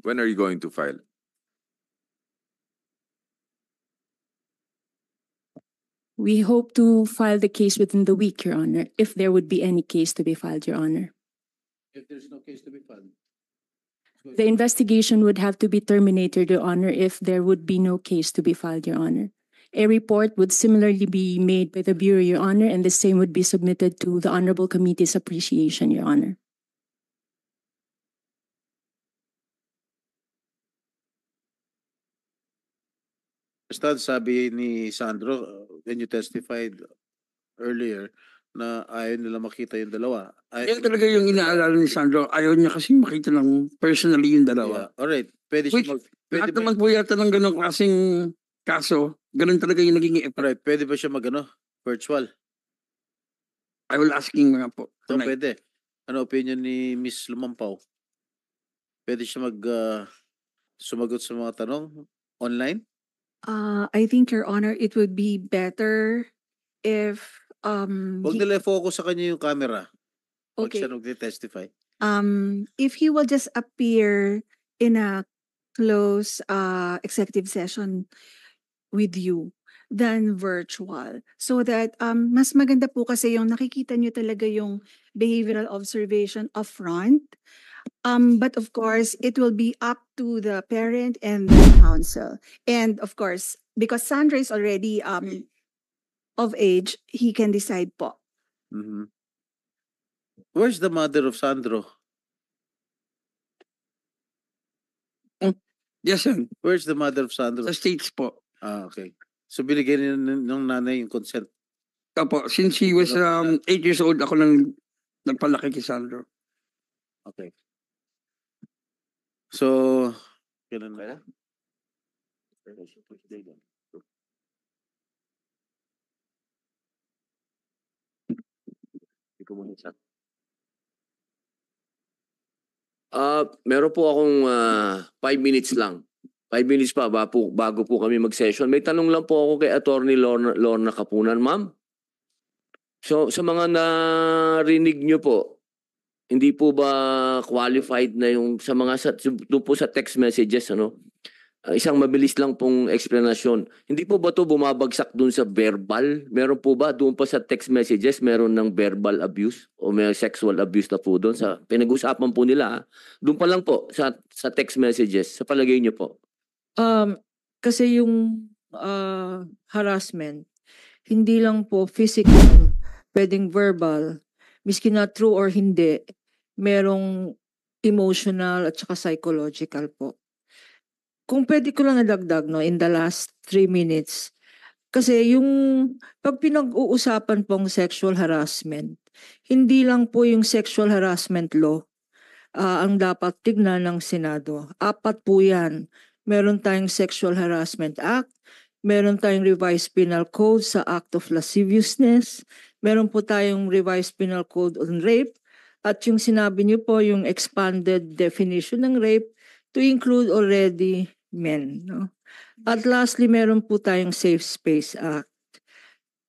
When are you going to file? We hope to file the case within the week, Your Honor, if there would be any case to be filed, Your Honor. If there's no case to be filed. The investigation would have to be terminated, Your Honor, if there would be no case to be filed, Your Honor. A report would similarly be made by the Bureau, Your Honor, and the same would be submitted to the Honorable Committee's appreciation, Your Honor. Ustad, sabi ni Sandro, when you testified earlier, na ayaw nila makita yung dalawa. Yan talaga yung inaalala ni Sandro. Ayaw niya kasi makita lang personally yung dalawa. Yeah. Alright, pwede Which, siya pwede lahat ba, naman po yata ng ganong klaseng kaso, ganun talaga yung naging effect. alright, pwede ba siya virtual? I will asking nga po. So, tonight. pwede. Ano opinion ni Miss Lumampaw? Pwede siya sumagot sa mga tanong online? I think, Your Honor, it would be better if Huwag nila focus sa kanya yung camera. Pag okay. siya nag-testify. If he will just appear in a close executive session with you than virtual, so that mas maganda po kasi yung nakikita nyo talaga yung behavioral observation upfront. But of course, it will be up to the parent and the counsel. And of course, because Sandra is already of age, he can decide po. Mm-hmm. Where's the mother of Sandro? Yes, sir. Where's the mother of Sandro? Sa States po. Okay. So binigyan ng nanay yung consent. Opo, since he was 8 years old, ako lang nagpalaki kay Sandro. Okay. So, kailan na? Meron po akong 5 minutes lang. 5 minutes pa bago po kami mag-session. May tanong lang po ako kay Attorney Lorna Kapunan, ma'am. So sa mga narinig nyo po, hindi po ba qualified na yung sa mga doon po sa text messages, ano? Isang mabilis lang pong explanation. Hindi po ba to bumabagsak doon sa verbal? Meron po ba doon pa sa text messages meron ng verbal abuse o may sexual abuse na po doon sa pinag-usapan po nila? Doon pa lang po sa text messages. Sa palagay niyo po? Kasi yung harassment, hindi lang po physical, pwedeng verbal, miski na true or hindi, merong emotional at saka psychological po. Kung pwede ko lang nadagdag, no, in the last 3 minutes, kasi yung pag pinag-uusapan pong sexual harassment, hindi lang po yung sexual harassment law ang dapat tignan ng Senado. 4 po yan. Meron tayong Sexual Harassment Act, meron tayong Revised Penal Code sa Act of Lasciviousness, meron po tayong Revised Penal Code on Rape, at yung sinabi niyo po yung expanded definition ng rape to include already men. No? At lastly, meron po tayong Safe Space Act.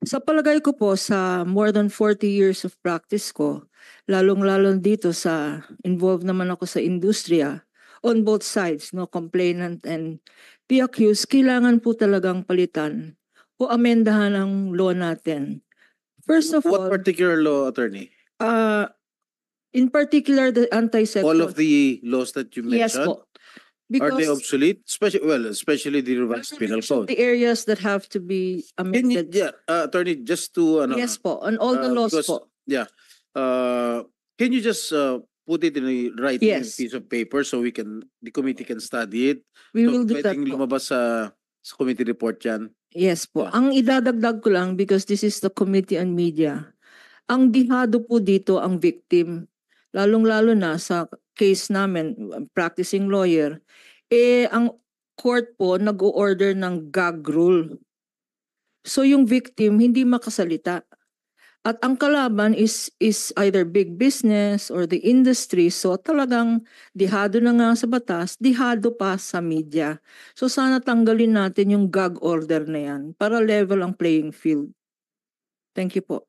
Sa palagay ko po, sa more than 40 years of practice ko, lalong-lalo dito sa involved naman ako sa industriya, on both sides, no, complainant and the accused, kailangan po talagang palitan o amendahan ang law natin. First of all, what particular law, attorney? In particular, the anti-sexual. All of the laws that you mentioned? Yes po. Are they obsolete? Especially the revised penal code. The areas that have to be amended. Attorney, just to yes po, on all the laws because, po. Yeah. Can you just put it in a writing piece of paper so the committee can study it? We will do that pwedeng po. lumabas sa committee report yan. Yes po. Yeah. Ang idadagdag ko lang, because this is the Committee on Media, ang dihado po dito ang victim. Lalong-lalo na sa case namin, practicing lawyer, ang court po nag-o-order ng gag rule. So yung victim hindi makasalita. At ang kalaban is either big business or the industry. So talagang dihado na nga sa batas, dihado pa sa media. So sana tanggalin natin yung gag order na yan para level ang playing field. Thank you po.